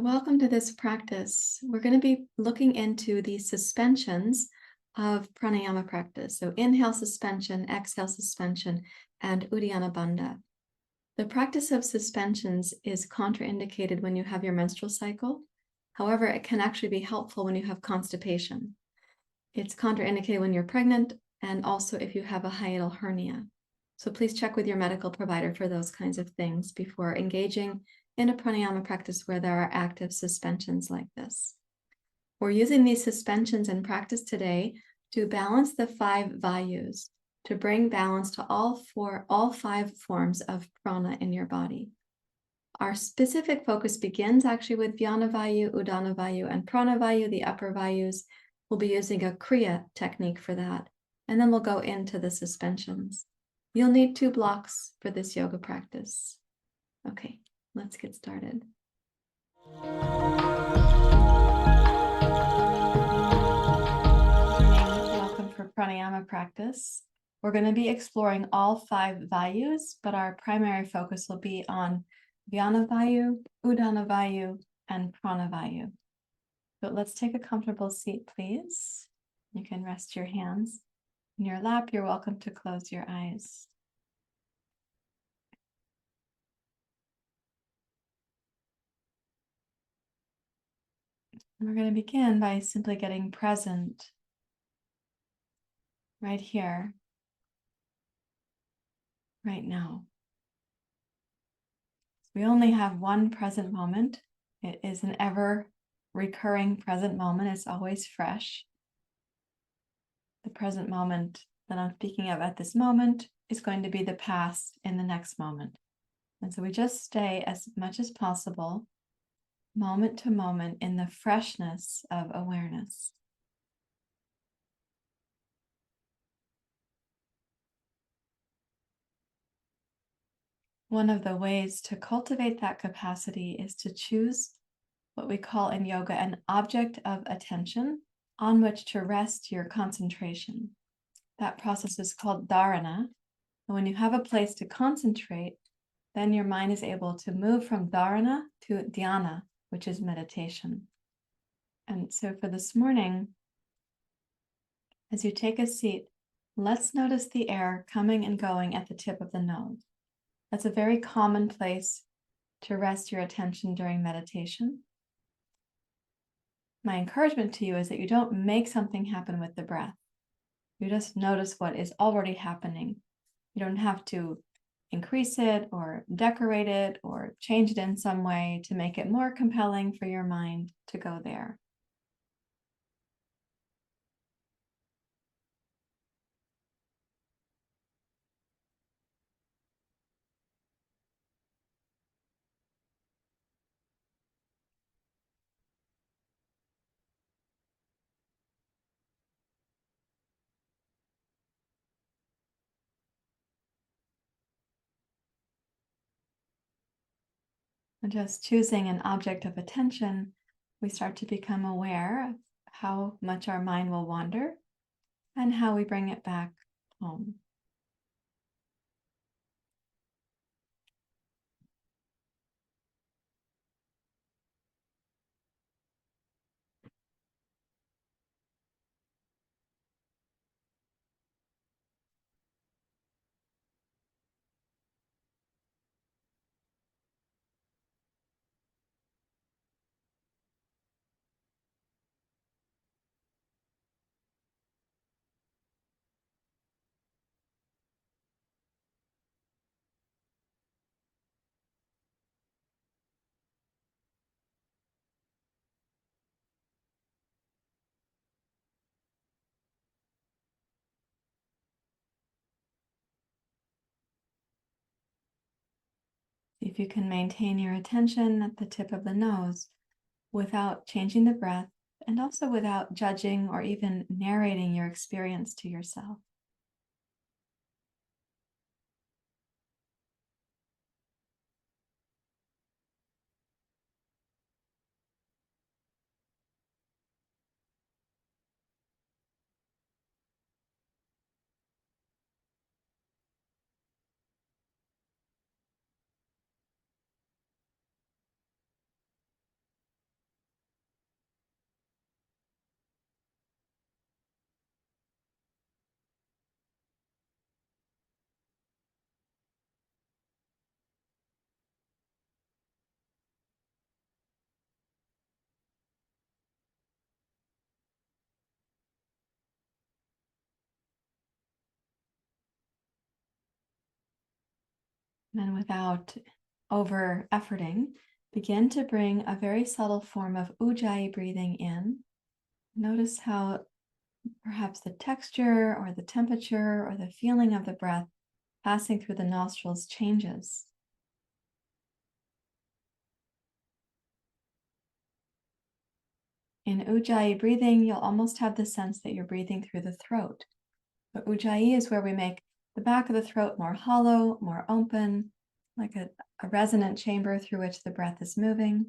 Welcome to this practice. We're going to be looking into the suspensions of pranayama practice. So inhale suspension, exhale suspension, and Uddiyana Bandha. The practice of suspensions is contraindicated when you have your menstrual cycle. However, it can actually be helpful when you have constipation. It's contraindicated when you're pregnant and also if you have a hiatal hernia. So please check with your medical provider for those kinds of things before engaging in a pranayama practice where there are active suspensions like this. We're using these suspensions in practice today to balance the 5 Vayus, to bring balance to all 5 forms of prana in your body. Our specific focus begins actually with Vyana Vayu, Udana Vayu, and Prana Vayu, the upper Vayus. We'll be using a Crea technique for that, and then we'll go into the suspensions. You'll need 2 blocks for this yoga practice. Okay, let's get started. Welcome for pranayama practice. We're going to be exploring all 5 Vayus, but our primary focus will be on Vyana Vayu, Udana Vayu, and Prana Vayu. So let's take a comfortable seat, please. You can rest your hands in your lap. You're welcome to close your eyes. And we're going to begin by simply getting present right here, right now. We only have one present moment. It is an ever recurring present moment. It's always fresh. The present moment that I'm speaking of at this moment is going to be the past in the next moment. And so we just stay as much as possible, moment to moment, in the freshness of awareness. One of the ways to cultivate that capacity is to choose what we call in yoga an object of attention on which to rest your concentration. That process is called dharana. And when you have a place to concentrate, then your mind is able to move from dharana to dhyana, which is meditation. And so for this morning, as you take a seat, let's notice the air coming and going at the tip of the nose. That's a very common place to rest your attention during meditation. My encouragement to you is that you don't make something happen with the breath. You just notice what is already happening. You don't have to increase it or decorate it or change it in some way to make it more compelling for your mind to go there. And just choosing an object of attention, we start to become aware of how much our mind will wander and how we bring it back home. If you can maintain your attention at the tip of the nose without changing the breath and also without judging or even narrating your experience to yourself. And without over efforting, begin to bring a very subtle form of ujjayi breathing in. Notice how perhaps the texture or the temperature or the feeling of the breath passing through the nostrils changes. In ujjayi breathing, you'll almost have the sense that you're breathing through the throat. But ujjayi is where we make the back of the throat more hollow, more open, like a resonant chamber through which the breath is moving.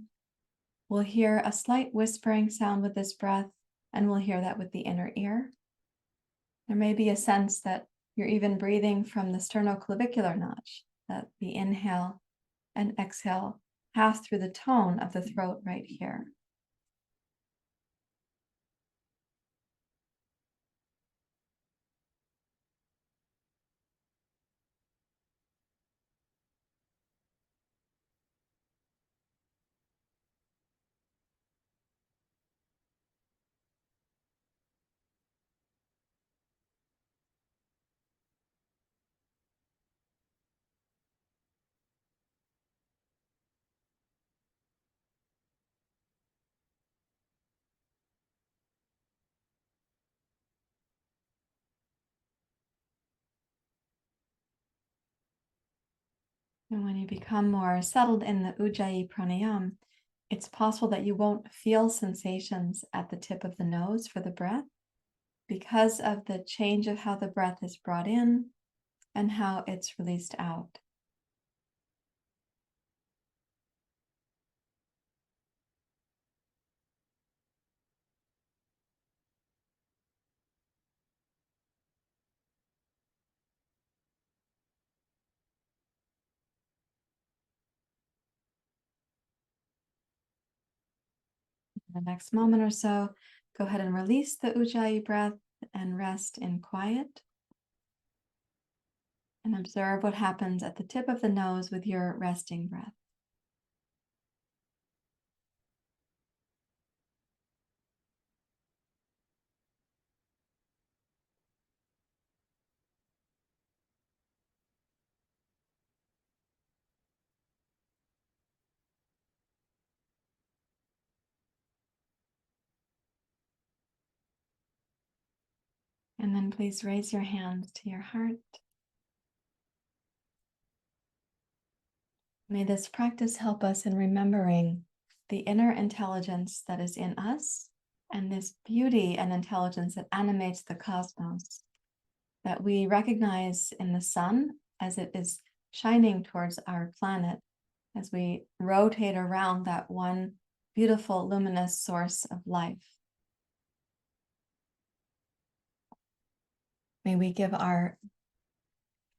We'll hear a slight whispering sound with this breath, and we'll hear that with the inner ear. There may be a sense that you're even breathing from the sternoclavicular notch, that the inhale and exhale pass through the tone of the throat right here. And when you become more settled in the ujjayi pranayama, it's possible that you won't feel sensations at the tip of the nose for the breath because of the change of how the breath is brought in and how it's released out. In the next moment or so, go ahead and release the ujjayi breath and rest in quiet. And observe what happens at the tip of the nose with your resting breath. And then please raise your hands to your heart. May this practice help us in remembering the inner intelligence that is in us and this beauty and intelligence that animates the cosmos, that we recognize in the sun as it is shining towards our planet, as we rotate around that one beautiful luminous source of life. May we give our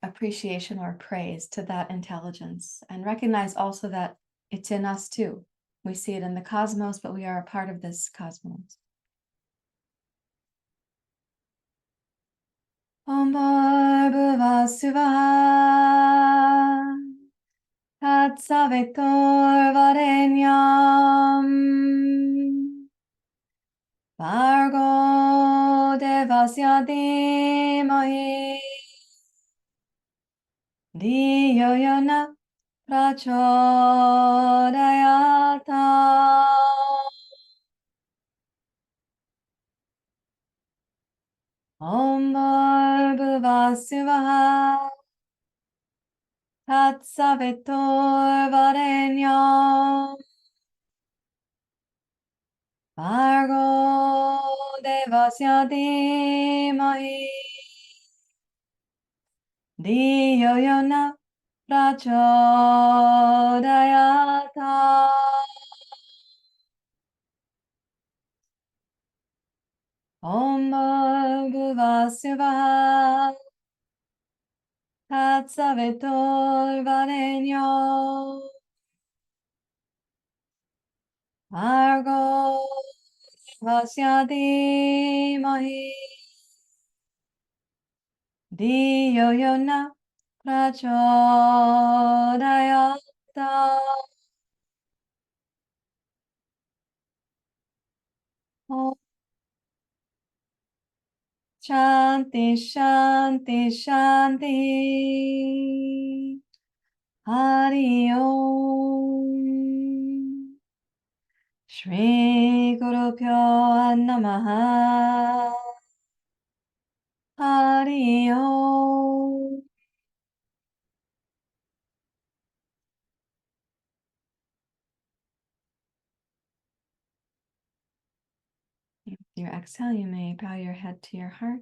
appreciation or praise to that intelligence and recognize also that it's in us too. We see it in the cosmos, but we are a part of this cosmos. Om Bhurva Suvah Tat Savitur Varenyam Vargo Devasya Dhimahi Dhiyo Yona Prachodayata. Om Bhurva Suvah Tat Savitur Varenyam Vargo Devasya Dhimahi Dhiyo Yona Prachodayata. Om Bhurva Suvah Tat Savitur Varenyam Vargo Devasya Dhimahi Dhiyo Yona Prachodayata. Om Shanti Shanti Shanti. Hari Om. Shri Guru Pyo Namaha. Hari Om. With your exhale, you may bow your head to your heart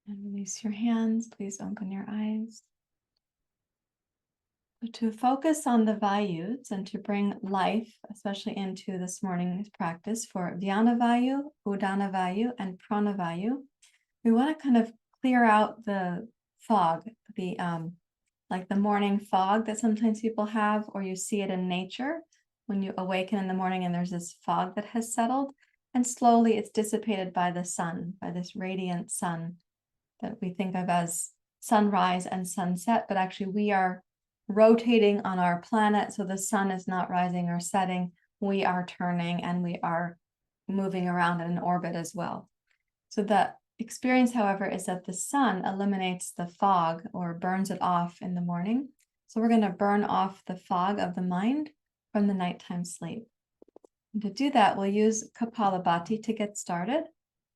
and release your hands. Please open your eyes. To focus on the Vayus and to bring life, especially into this morning's practice for Dhyana Vayu, Udana Vayu, and Prana Vayu, we want to kind of clear out the fog, the like the morning fog that sometimes people have, or you see it in nature when you awaken in the morning and there's this fog that has settled, and slowly it's dissipated by the sun, by this radiant sun that we think of as sunrise and sunset, but actually we are rotating on our planet, so the sun is not rising or setting. We are turning and we are moving around in an orbit as well. So the experience, however, is that the sun eliminates the fog or burns it off in the morning. So we're going to burn off the fog of the mind from the nighttime sleep. And to do that, we'll use Kapalabhati to get started.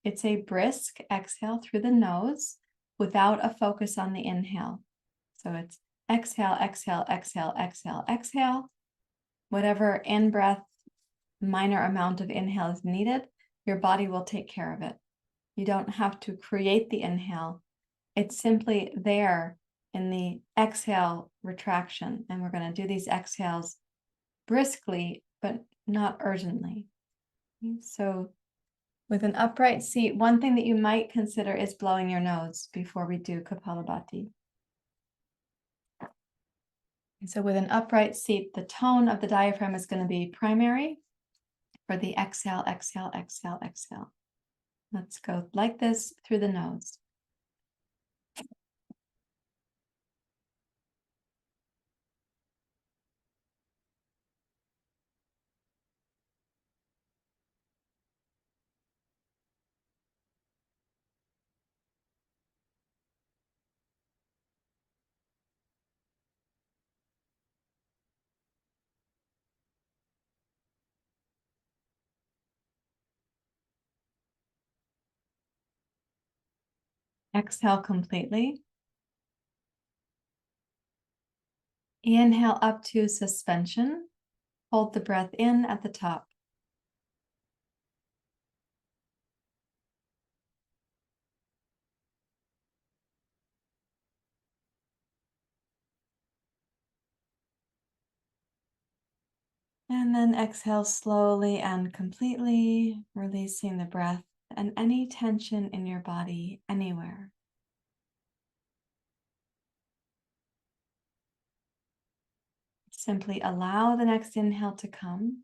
It's a brisk exhale through the nose without a focus on the inhale. So it's exhale, exhale, exhale, exhale, exhale. Whatever in-breath, minor amount of inhale is needed, your body will take care of it. You don't have to create the inhale. It's simply there in the exhale retraction. And we're going to do these exhales briskly, but not urgently. So with an upright seat, one thing that you might consider is blowing your nose before we do Kapalabhati. So with an upright seat, the tone of the diaphragm is going to be primary for the exhale, exhale, exhale, exhale. Let's go like this through the nose. Exhale completely. Inhale up to suspension. Hold the breath in at the top. And then exhale slowly and completely, releasing the breath and any tension in your body anywhere. Simply allow the next inhale to come.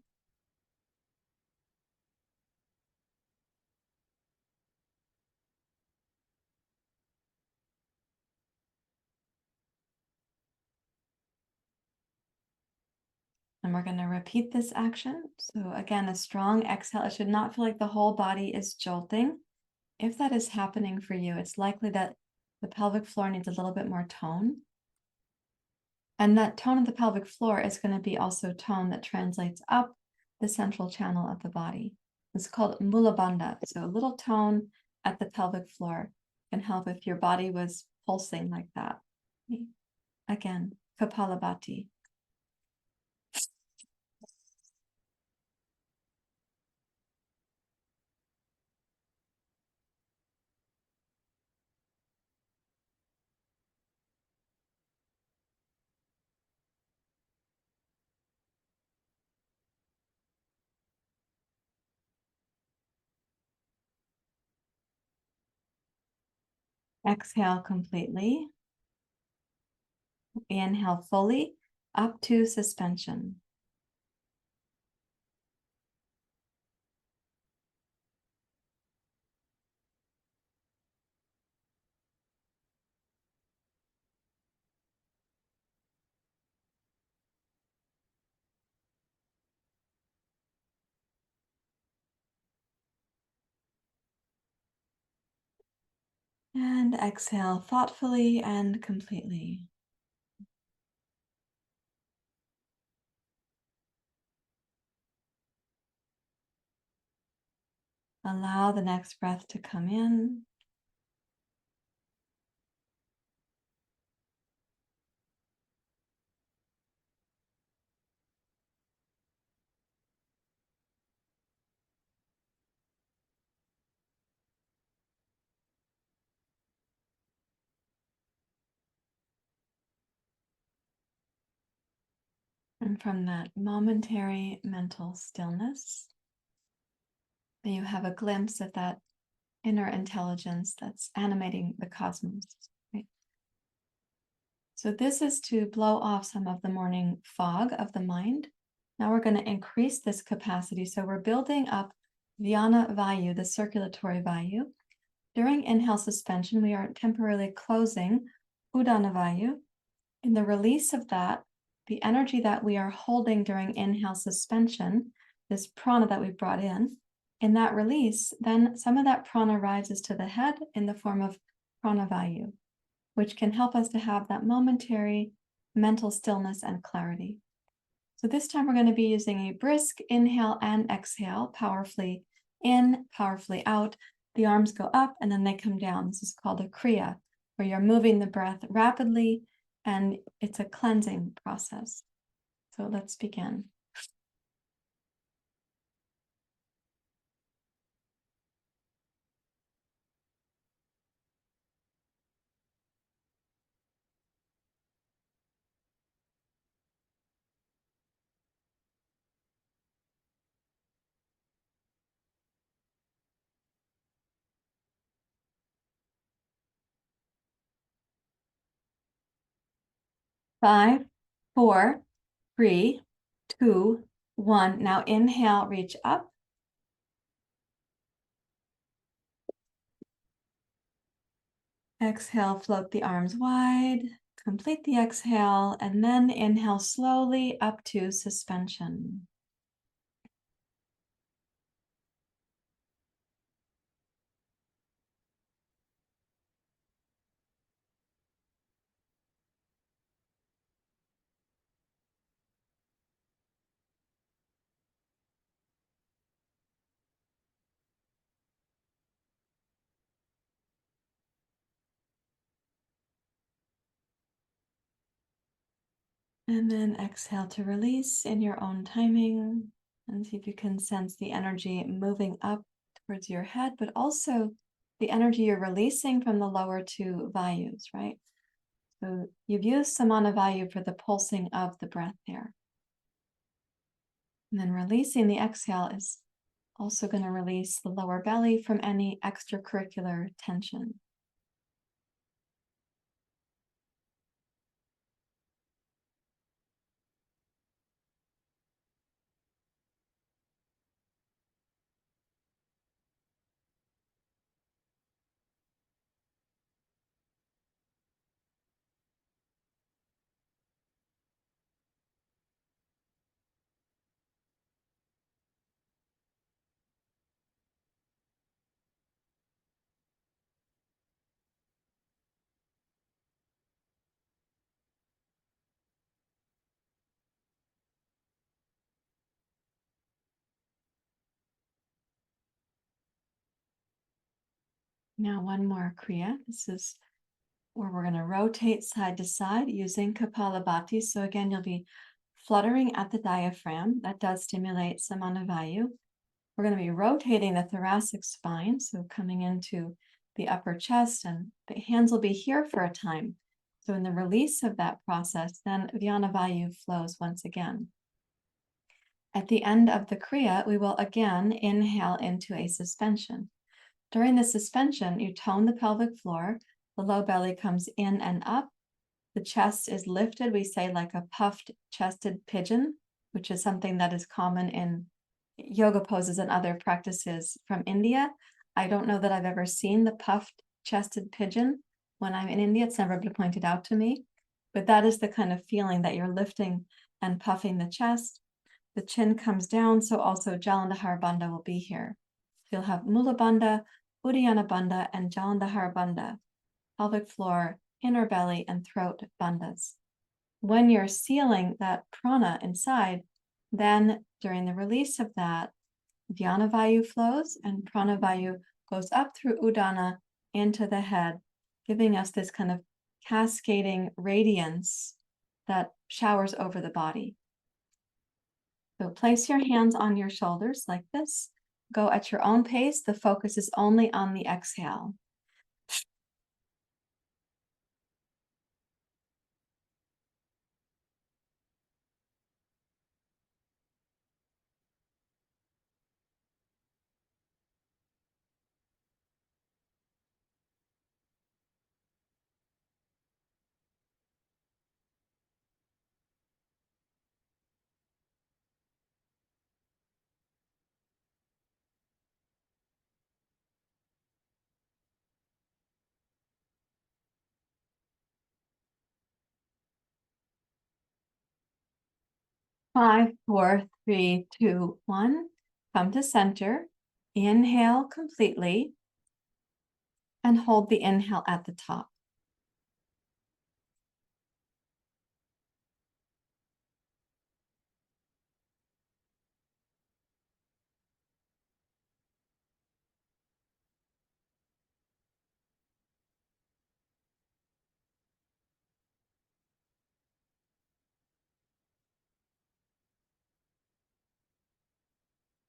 And we're going to repeat this action. So again, a strong exhale. It should not feel like the whole body is jolting. If that is happening for you, it's likely that the pelvic floor needs a little bit more tone. And that tone of the pelvic floor is going to be also tone that translates up the central channel of the body. It's called mula bandha. So a little tone at the pelvic floor can help if your body was pulsing like that. Again, Kapalabhati. Exhale completely. Inhale fully up to suspension. And exhale thoughtfully and completely. Allow the next breath to come in. And from that momentary mental stillness, may you have a glimpse of that inner intelligence that's animating the cosmos. Right? So this is to blow off some of the morning fog of the mind. Now we're going to increase this capacity. So we're building up Dhyana Vayu, the circulatory Vayu. During inhale suspension, we are temporarily closing Udana Vayu. In the release of that, the energy that we are holding during inhale suspension, this prana that we brought in that release, then some of that prana rises to the head in the form of pranavayu, which can help us to have that momentary mental stillness and clarity. So this time we're going to be using a brisk inhale and exhale, powerfully in, powerfully out. The arms go up and then they come down. This is called a Crea, where you're moving the breath rapidly, and it's a cleansing process. So let's begin. Five, four, three, two, one. Now inhale, reach up. Exhale, float the arms wide. Complete the exhale, and then inhale slowly up to suspension. And then exhale to release in your own timing, and see if you can sense the energy moving up towards your head, but also the energy you're releasing from the lower two vayus, right? So you've used samana vayu for the pulsing of the breath there. And then releasing the exhale is also going to release the lower belly from any extracurricular tension. Now one more Kriya. This is where we're going to rotate side to side using Kapalabhati. So again, you'll be fluttering at the diaphragm. That does stimulate samana vayu. We're going to be rotating the thoracic spine, so coming into the upper chest, and the hands will be here for a time. So in the release of that process, then Dhyana Vayu flows once again. At the end of the Kriya, we will again inhale into a suspension. During the suspension, you tone the pelvic floor, the low belly comes in and up, the chest is lifted, we say like a puffed chested pigeon, which is something that is common in yoga poses and other practices from India. I don't know that I've ever seen the puffed chested pigeon when I'm in India. It's never been pointed out to me, but that is the kind of feeling that you're lifting and puffing the chest. The chin comes down, so also Jalandhara Bandha will be here. You'll have Mula Bandha, Uddiyana Bandha, and Jalandhara Bandha. pelvic floor, inner belly, and throat bandhas. When you're sealing that prana inside, then during the release of that, Dhyana Vayu flows and Prana Vayu goes up through Udana into the head, giving us this kind of cascading radiance that showers over the body. So place your hands on your shoulders like this. Go at your own pace. The focus is only on the exhale. Five, four, three, two, one. Come to center. Inhale completely and hold the inhale at the top.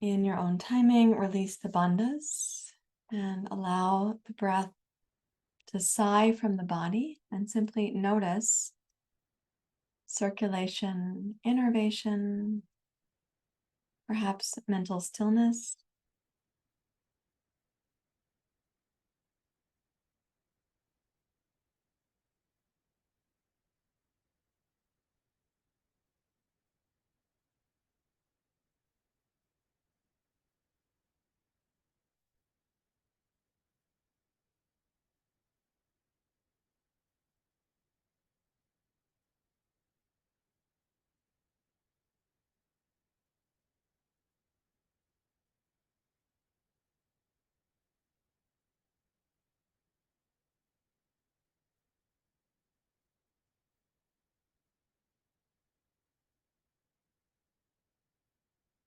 In your own timing, release the bandhas and allow the breath to sigh from the body and simply notice circulation, innervation, perhaps mental stillness.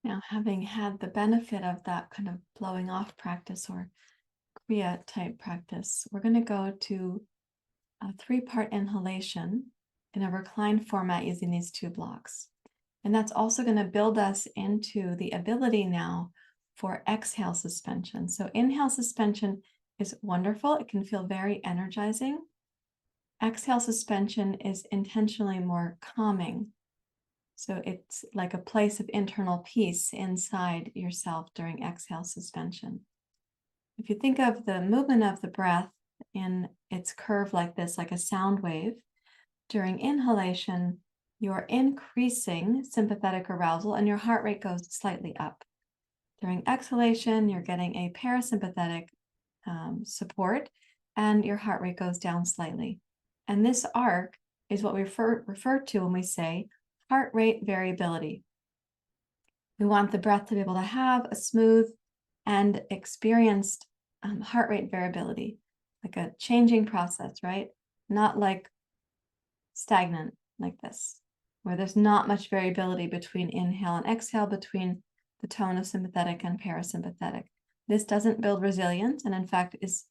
Now, having had the benefit of that kind of blowing off practice or Crea type practice, we're going to go to a 3-part inhalation in a reclined format using these 2 blocks. And that's also going to build us into the ability now for exhale suspension. So inhale suspension is wonderful. It can feel very energizing. Exhale suspension is intentionally more calming. So it's like a place of internal peace inside yourself during exhale suspension. If you think of the movement of the breath in its curve like this, like a sound wave, during inhalation, you're increasing sympathetic arousal and your heart rate goes slightly up. During exhalation, you're getting a parasympathetic support and your heart rate goes down slightly. And this arc is what we refer to when we say heart rate variability. We want the breath to be able to have a smooth and experienced heart rate variability, like a changing process, right? Not like stagnant like this, where there's not much variability between inhale and exhale, between the tone of sympathetic and parasympathetic. This doesn't build resilience and in fact is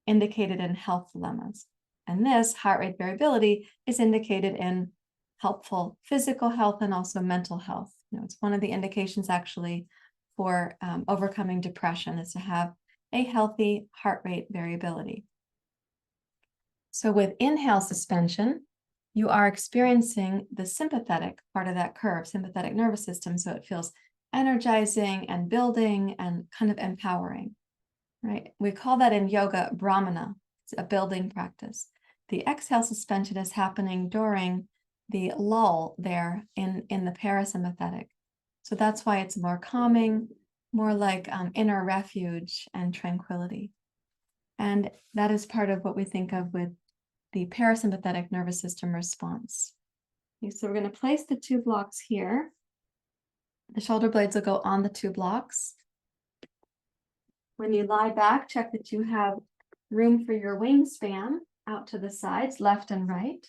indicated in health dilemmas. And this heart rate variability is indicated in helpful physical health and also mental health. It's one of the indications actually for overcoming depression is to have a healthy heart rate variability. So with inhale suspension, you are experiencing the sympathetic part of that curve, sympathetic nervous system. So it feels energizing and building and kind of empowering, right? We call that in yoga Brahmana. It's a building practice. The exhale suspension is happening during the lull there in the parasympathetic. So that's why it's more calming, more like inner refuge and tranquility. And that is part of what we think of with the parasympathetic nervous system response. Okay, so we're going to place the 2 blocks here. The shoulder blades will go on the 2 blocks. When you lie back, check that you have room for your wingspan. out to the sides, left and right.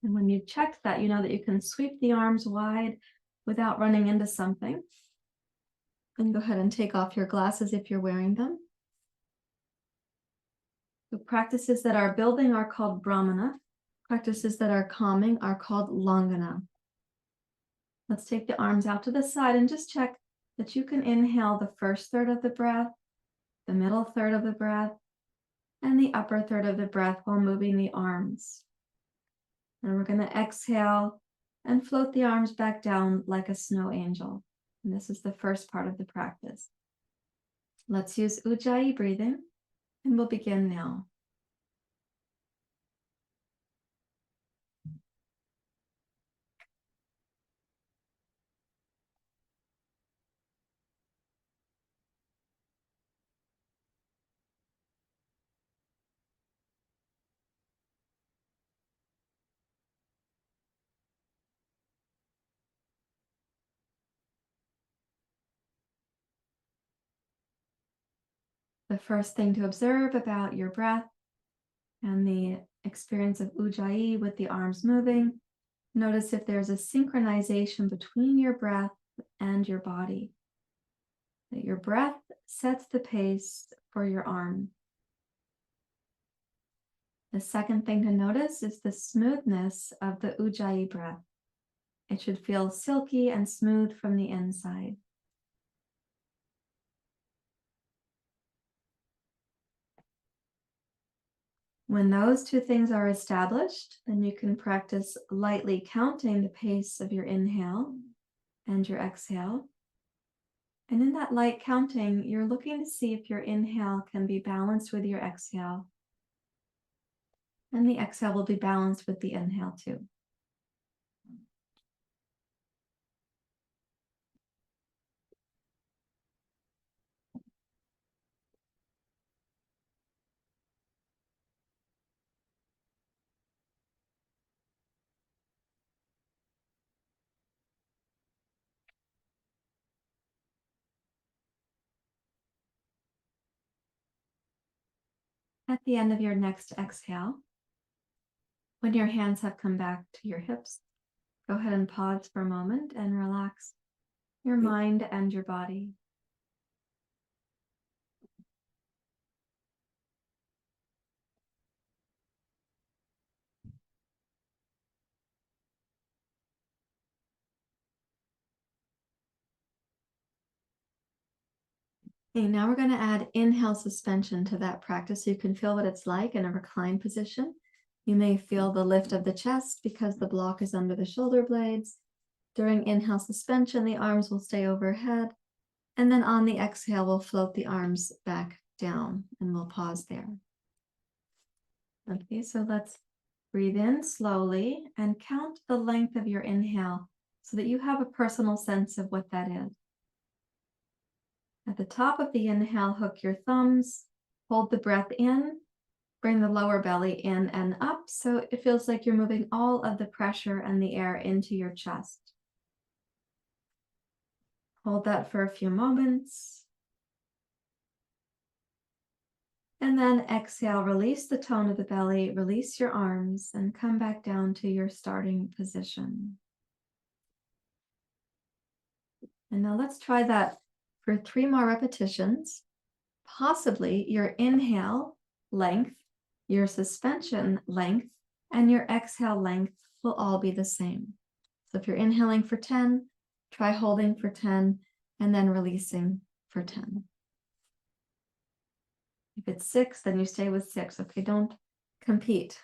And when you've checked that, you know that you can sweep the arms wide without running into something. And go ahead and take off your glasses if you're wearing them. So practices that are building are called Brahmana. Practices that are calming are called Longana. Let's take the arms out to the side and just check that you can inhale the first third of the breath, the middle third of the breath, and the upper third of the breath while moving the arms. And we're going to exhale and float the arms back down like a snow angel. And this is the first part of the practice. Let's use Ujjayi breathing, and we'll begin now. The first thing to observe about your breath and the experience of Ujjayi with the arms moving, notice if there's a synchronization between your breath and your body. That your breath sets the pace for your arm. The second thing to notice is the smoothness of the Ujjayi breath. It should feel silky and smooth from the inside. When those two things are established, then you can practice lightly counting the pace of your inhale and your exhale. And in that light counting, you're looking to see if your inhale can be balanced with your exhale. And the exhale will be balanced with the inhale too. At the end of your next exhale, when your hands have come back to your hips, go ahead and pause for a moment and relax your mind and your body. Okay, now we're going to add inhale suspension to that practice so you can feel what it's like in a reclined position. You may feel the lift of the chest because the block is under the shoulder blades. During inhale suspension, the arms will stay overhead. And then on the exhale, we'll float the arms back down and we'll pause there. Okay, so let's breathe in slowly and count the length of your inhale so that you have a personal sense of what that is. At the top of the inhale, hook your thumbs, hold the breath in, bring the lower belly in and up so it feels like you're moving all of the pressure and the air into your chest. Hold that for a few moments. And then exhale, release the tone of the belly, release your arms, and come back down to your starting position. And now let's try that for 3 more repetitions. Possibly your inhale length, your suspension length, and your exhale length will all be the same. So if you're inhaling for 10, try holding for 10, and then releasing for 10. If it's 6, then you stay with 6. Okay, don't compete.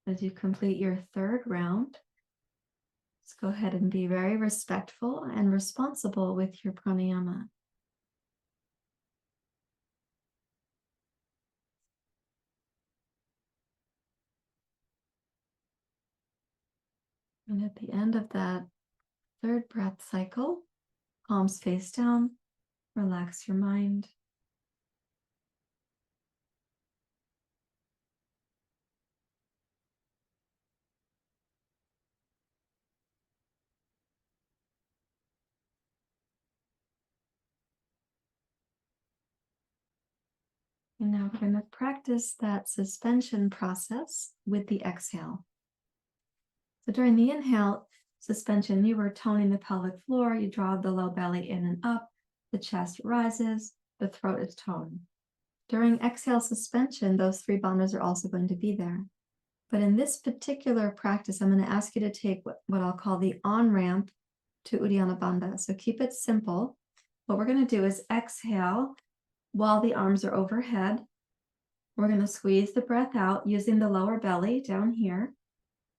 As you complete your third round, let's go ahead and be very respectful and responsible with your pranayama. And at the end of that third breath cycle, palms face down, relax your mind. And now we're going to practice that suspension process with the exhale. So during the inhale suspension, you were toning the pelvic floor, you draw the low belly in and up, the chest rises, the throat is toned. During exhale suspension, those three bandhas are also going to be there. But in this particular practice, I'm going to ask you to take what I'll call the on-ramp to Uddiyana Bandha. So keep it simple. What we're going to do is exhale while the arms are overhead. We're going to squeeze the breath out using the lower belly down here.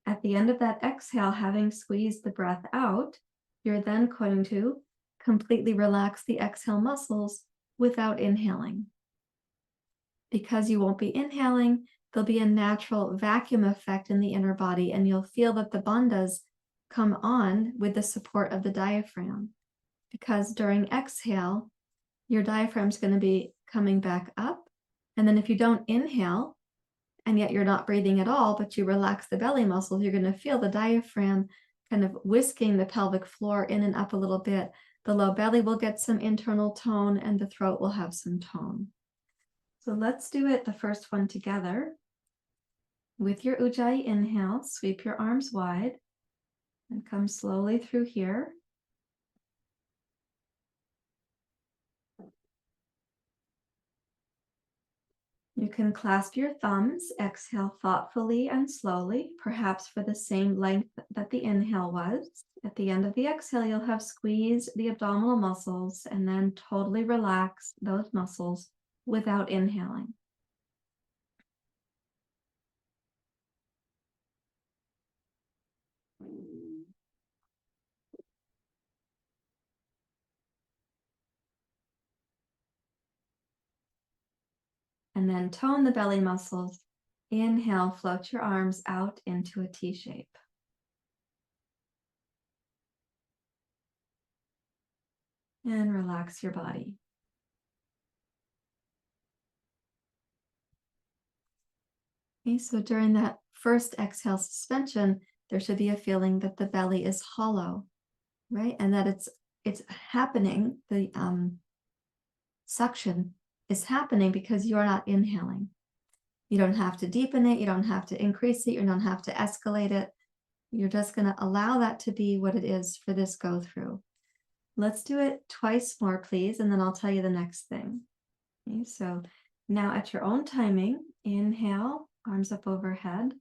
At the end of that exhale, having squeezed the breath out, you're then going to completely relax the exhale muscles without inhaling. Because you won't be inhaling, there'll be a natural vacuum effect in the inner body, and you'll feel that the bandhas come on with the support of the diaphragm. Because during exhale, your diaphragm is going to be coming back up. And then if you don't inhale, and yet you're not breathing at all, but you relax the belly muscles, you're going to feel the diaphragm kind of whisking the pelvic floor in and up a little bit. The low belly will get some internal tone, and the throat will have some tone. So let's do it, the first one together. With your Ujjayi inhale, sweep your arms wide and come slowly through here. You can clasp your thumbs, exhale thoughtfully and slowly, perhaps for the same length that the inhale was. At the end of the exhale, you'll have squeezed the abdominal muscles and then totally relax those muscles without inhaling. And then tone the belly muscles. Inhale, float your arms out into a T shape. And relax your body. Okay, so during that first exhale suspension, there should be a feeling that the belly is hollow, right? And that it's happening, the suction is happening because you're not inhaling. You don't have to deepen it, you don't have to increase it, you don't have to escalate it. You're just going to allow that to be what it is for this go through. Let's do it twice more, please, and then I'll tell you the next thing. Okay, so now at your own timing, inhale, arms up overhead.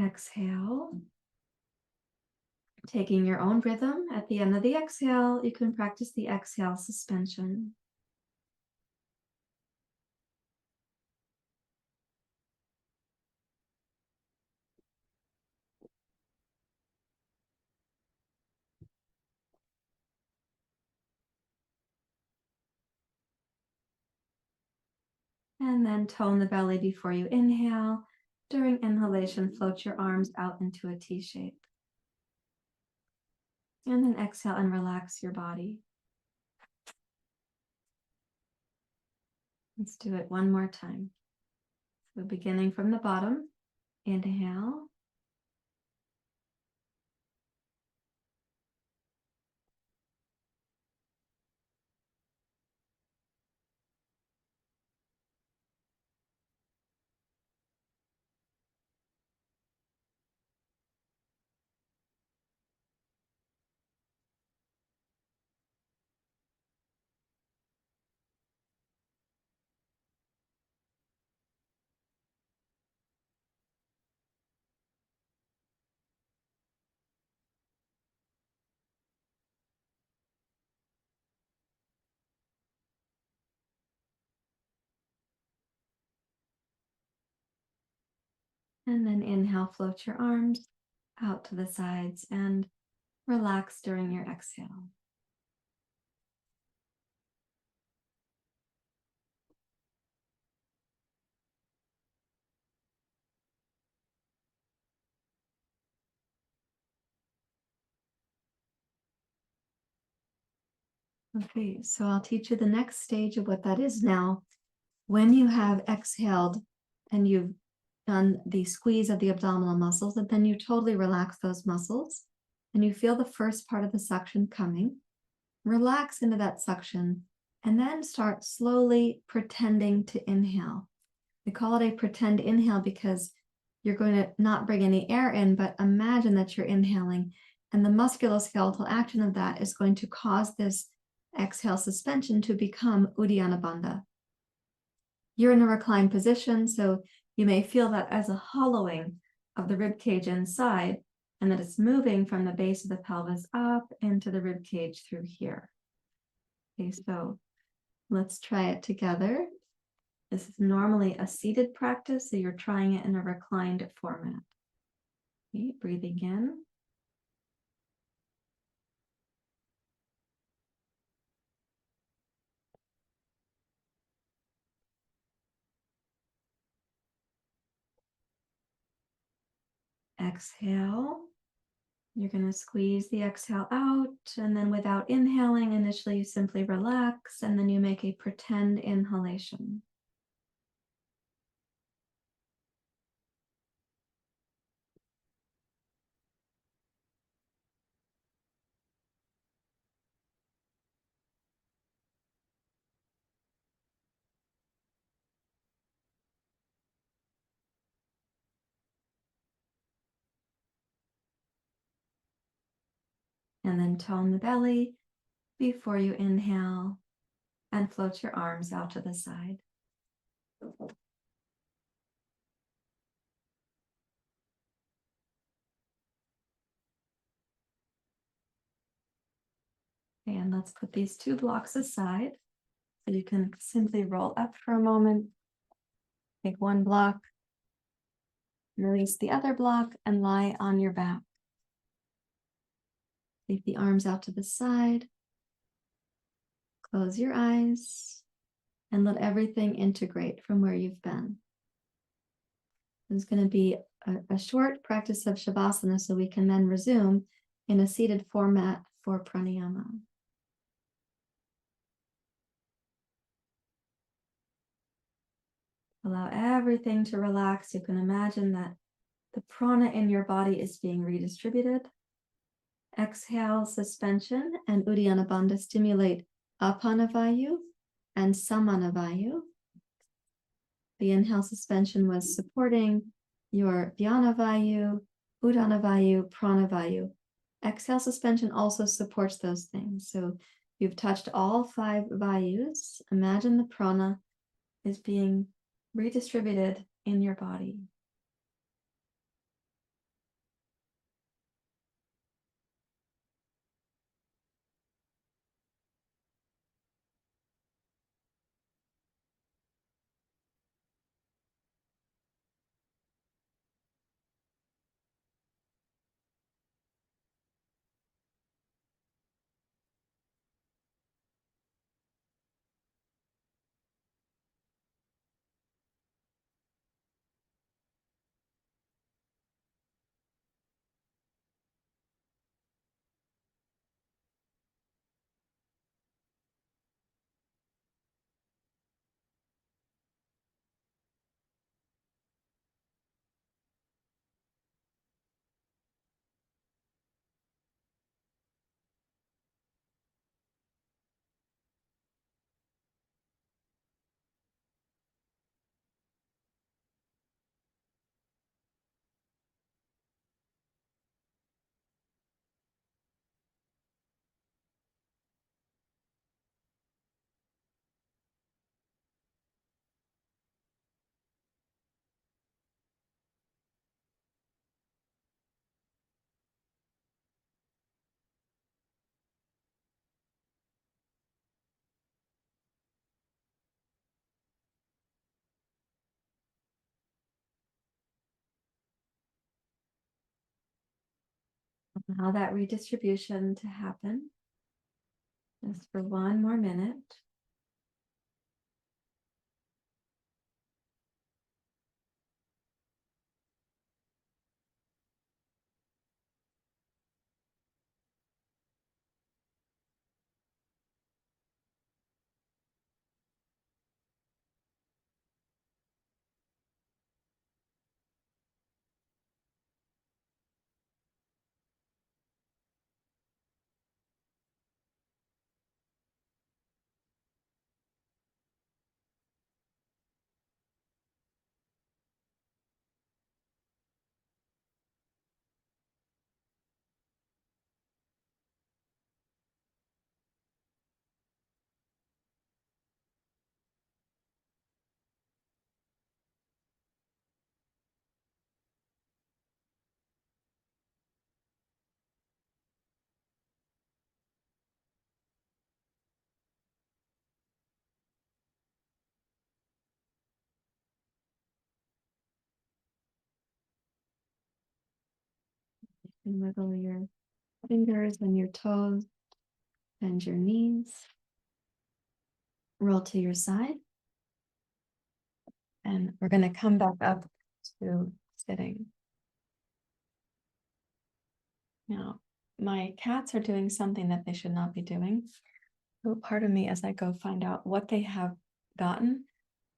Exhale. Taking your own rhythm. At the end of the exhale, you can practice the exhale suspension. And then tone the belly before you inhale. During inhalation, float your arms out into a T shape. And then exhale and relax your body. Let's do it one more time. So beginning from the bottom, inhale. And then inhale, float your arms out to the sides and relax during your exhale. Okay, so I'll teach you the next stage of what that is now. When you have exhaled and you've done the squeeze of the abdominal muscles, and then you totally relax those muscles, and you feel the first part of the suction coming, relax into that suction, and then start slowly pretending to inhale. We call it a pretend inhale because you're going to not bring any air in, but imagine that you're inhaling, and the musculoskeletal action of that is going to cause this exhale suspension to become Uddiyana Bandha. You're in a reclined position, so you may feel that as a hollowing of the rib cage inside, and that it's moving from the base of the pelvis up into the rib cage through here. Okay, so let's try it together. This is normally a seated practice, so you're trying it in a reclined format. Okay, breathing in. Exhale. You're going to squeeze the exhale out, and then without inhaling, initially you simply relax, and then you make a pretend inhalation. And then tone the belly before you inhale and float your arms out to the side. And let's put these two blocks aside so you can simply roll up for a moment, take one block, release the other block, and lie on your back. Take the arms out to the side, close your eyes, and let everything integrate from where you've been. There's going to be a short practice of Shavasana so we can then resume in a seated format for pranayama. Allow everything to relax. You can imagine that the prana in your body is being redistributed. Exhale, suspension, and Uddiyana Bandha stimulate Apana Vayu and Samana Vayu. The inhale suspension was supporting your Dhyana Vayu, Uddiyana Vayu, Prana Vayu. Exhale suspension also supports those things. So you've touched all 5 Vayus. Imagine the prana is being redistributed in your body. Allow that redistribution to happen just for one more minute. And wiggle your fingers and your toes and your knees. Roll to your side. And we're going to come back up to sitting. Now, my cats are doing something that they should not be doing. So pardon me as I go find out what they have gotten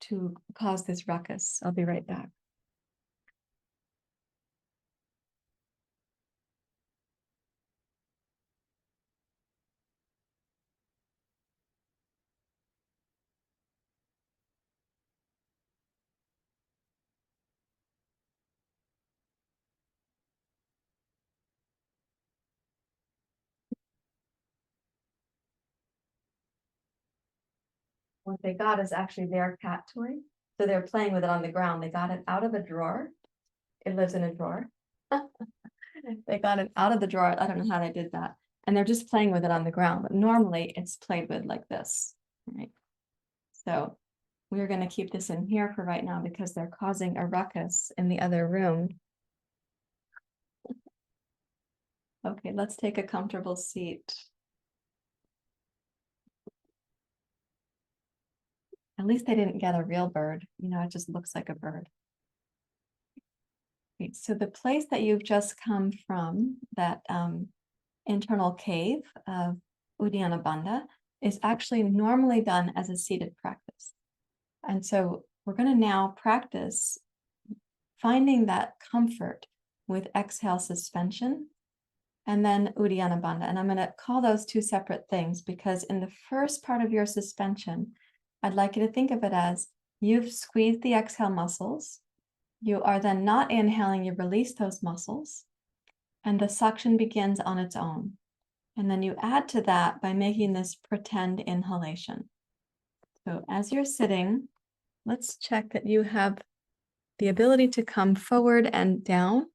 to cause this ruckus. I'll be right back. What they got is actually their cat toy. So they're playing with it on the ground. They got it out of a drawer. It lives in a drawer. They got it out of the drawer. I don't know how they did that. And they're just playing with it on the ground. But normally it's played with like this. Right. So we're going to keep this in here for right now because they're causing a ruckus in the other room. Okay, let's take a comfortable seat. At least they didn't get a real bird. You know, it just looks like a bird. Okay, so the place that you've just come from, that internal cave of Uddiyana Bandha, is actually normally done as a seated practice. And so we're going to now practice finding that comfort with exhale suspension and then Uddiyana Bandha. And I'm going to call those two separate things because in the first part of your suspension, I'd like you to think of it as you've squeezed the exhale muscles. You are then not inhaling, you release those muscles, and the suction begins on its own. And then you add to that by making this pretend inhalation. So as you're sitting, let's check that you have the ability to come forward and down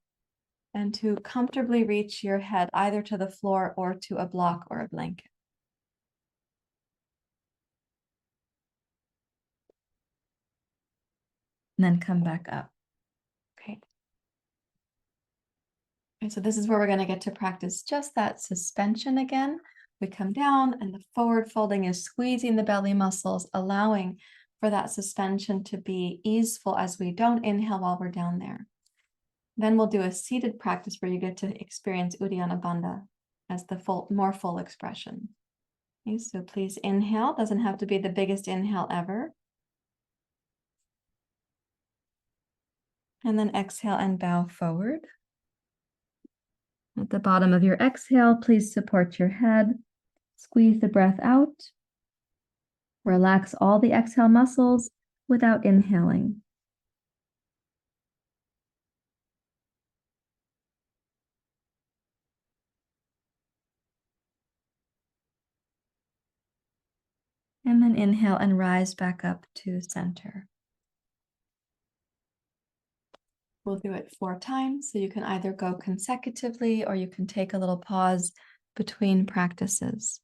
and to comfortably reach your head either to the floor or to a block or a blanket. And then come back up. Okay. And so this is where we're going to get to practice just that suspension again. We come down and the forward folding is squeezing the belly muscles, allowing for that suspension to be easeful as we don't inhale while we're down there. Then we'll do a seated practice where you get to experience Uddiyana Bandha as the more full expression. Okay, so please inhale. Doesn't have to be the biggest inhale ever. And then exhale and bow forward. At the bottom of your exhale, please support your head. Squeeze the breath out. Relax all the exhale muscles without inhaling. And then inhale and rise back up to center. We'll do it 4 times, so you can either go consecutively or you can take a little pause between practices.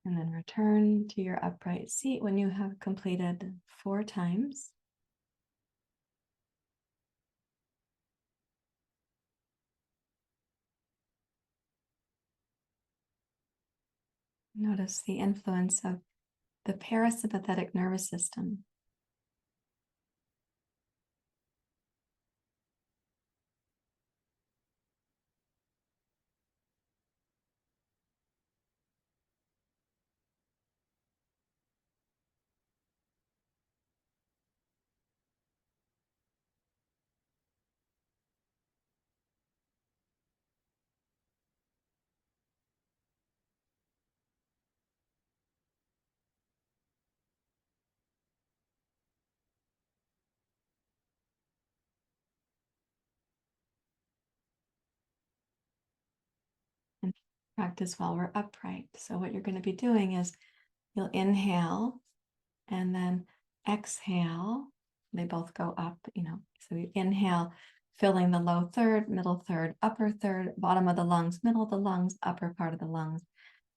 And then return to your upright seat when you have completed 4 times. Notice the influence of the parasympathetic nervous system. And practice while we're upright. So what you're going to be doing is you'll inhale and then exhale. They both go up, So you inhale, filling the low third, middle third, upper third, bottom of the lungs, middle of the lungs, upper part of the lungs.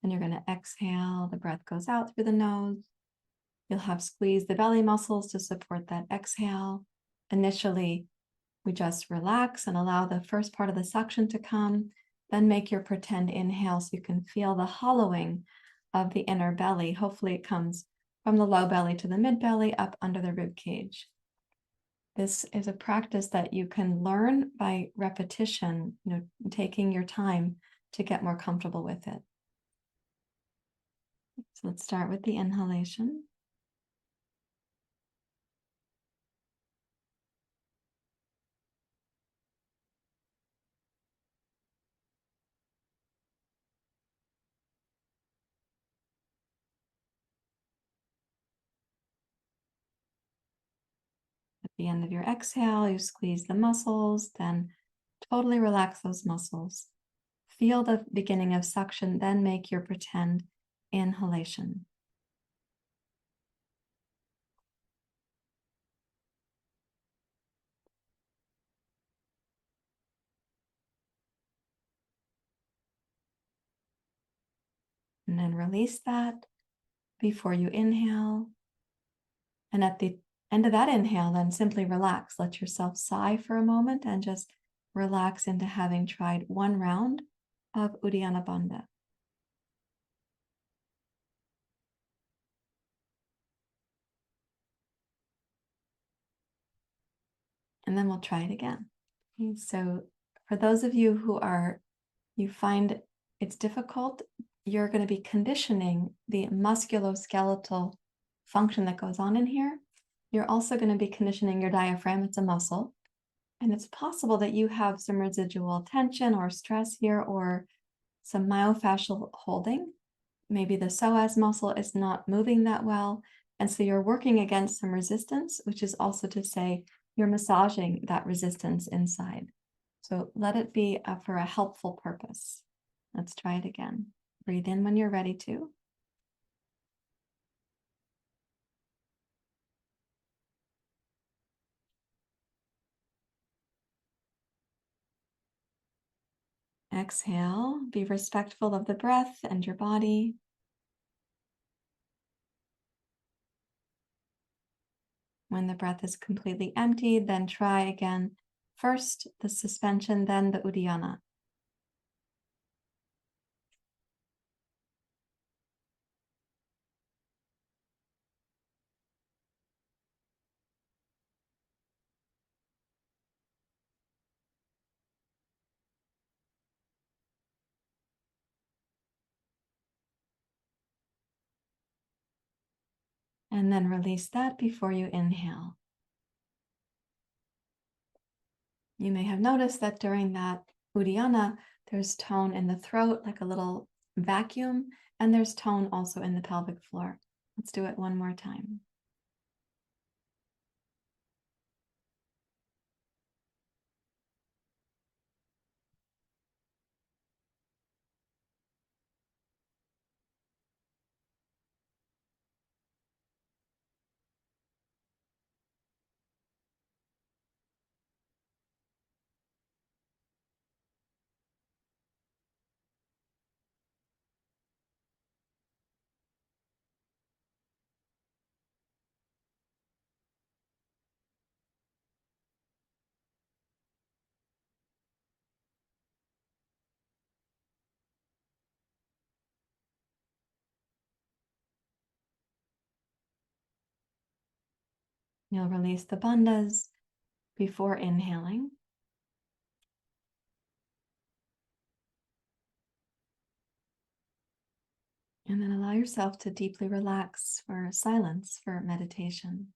And you're going to exhale. The breath goes out through the nose. You'll have squeezed the belly muscles to support that exhale. Initially, we just relax and allow the first part of the suction to come. Then make your pretend inhale so you can feel the hollowing of the inner belly. Hopefully it comes from the low belly to the mid belly up under the rib cage. This is a practice that you can learn by repetition, taking your time to get more comfortable with it. So let's start with the inhalation. At the end of your exhale, you squeeze the muscles, then totally relax those muscles. Feel the beginning of suction, then make your pretend inhalation. And then release that before you inhale. And at the end of that inhale, then simply relax. Let yourself sigh for a moment and just relax into having tried 1 round of Uddiyana Bandha. And then we'll try it again. Okay, so for those of you you find it's difficult, you're going to be conditioning the musculoskeletal function that goes on in here. You're also going to be conditioning your diaphragm. It's a muscle. And it's possible that you have some residual tension or stress here or some myofascial holding. Maybe the psoas muscle is not moving that well. And so you're working against some resistance, which is also to say you're massaging that resistance inside. So let it be for a helpful purpose. Let's try it again. Breathe in when you're ready to. Exhale, be respectful of the breath and your body. When the breath is completely emptied, then try again. First the suspension, then the Uddiyana. And then release that before you inhale. You may have noticed that during that Uddiyana, there's tone in the throat, like a little vacuum, and there's tone also in the pelvic floor. Let's do it one more time. You'll release the bandhas before inhaling. And then allow yourself to deeply relax for silence, for meditation.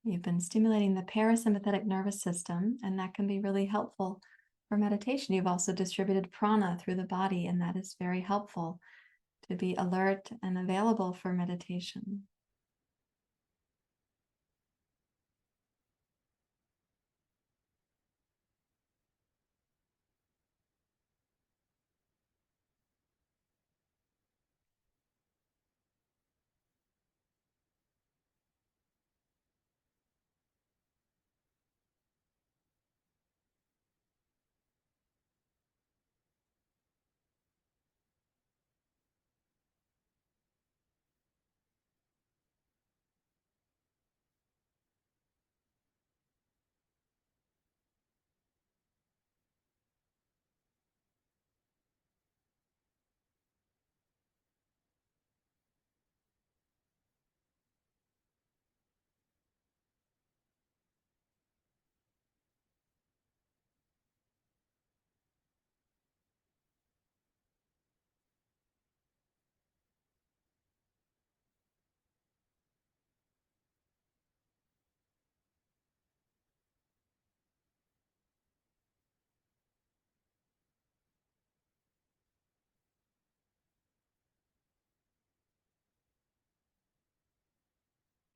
You've been stimulating the parasympathetic nervous system, and that can be really helpful for meditation. You've also distributed prana through the body, and that is very helpful to be alert and available for meditation.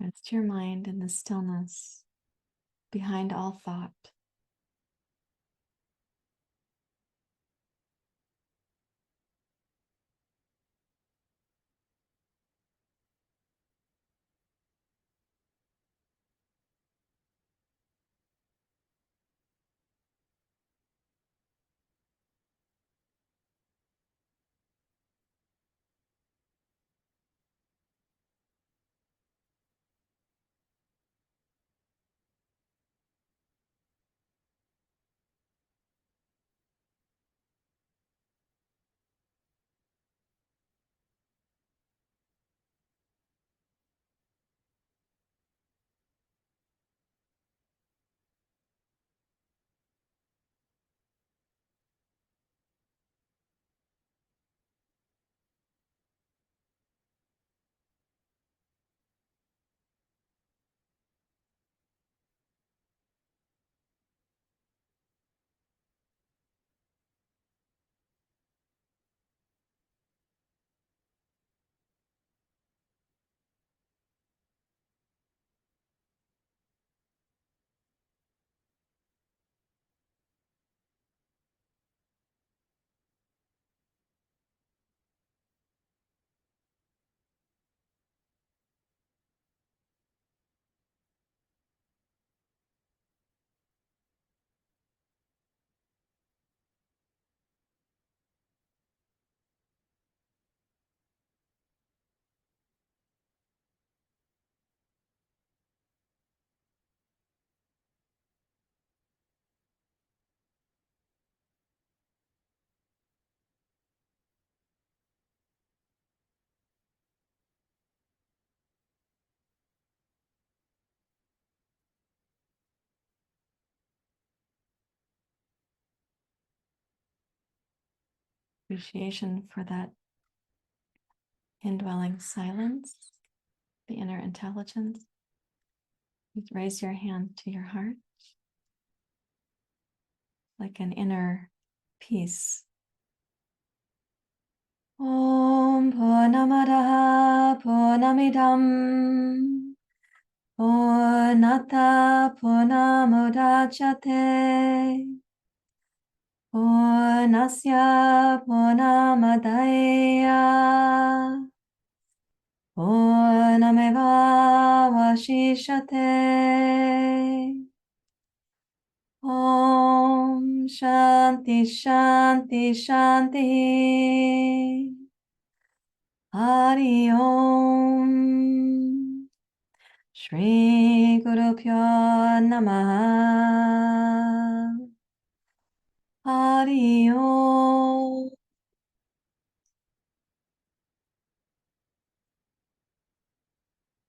Rest your mind in the stillness behind all thought. Appreciation for that indwelling silence, the inner intelligence. You raise your hand to your heart like an inner peace. Om Purnamadaha Purnamidam Purnata Purnamudachyate Purnasya Purnamadaya Purnameva Vashishate. Om Shanti Shanti Shanti. Hari Om. Shri Guru Pyo Namaha. Hari Om.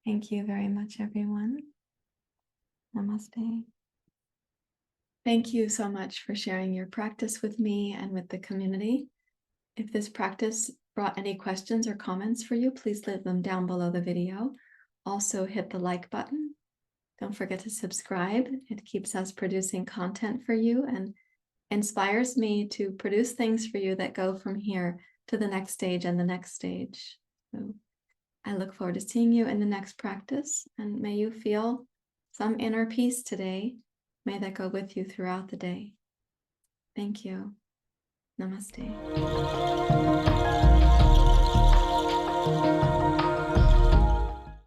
Thank you very much, everyone. Namaste. Thank you so much for sharing your practice with me and with the community. If this practice brought any questions or comments for you, please leave them down below the video. Also hit the like button. Don't forget to subscribe. It keeps us producing content for you and inspires me to produce things for you that go from here to the next stage and the next stage. So I look forward to seeing you in the next practice, and may you feel some inner peace today. May that go with you throughout the day. Thank you. Namaste.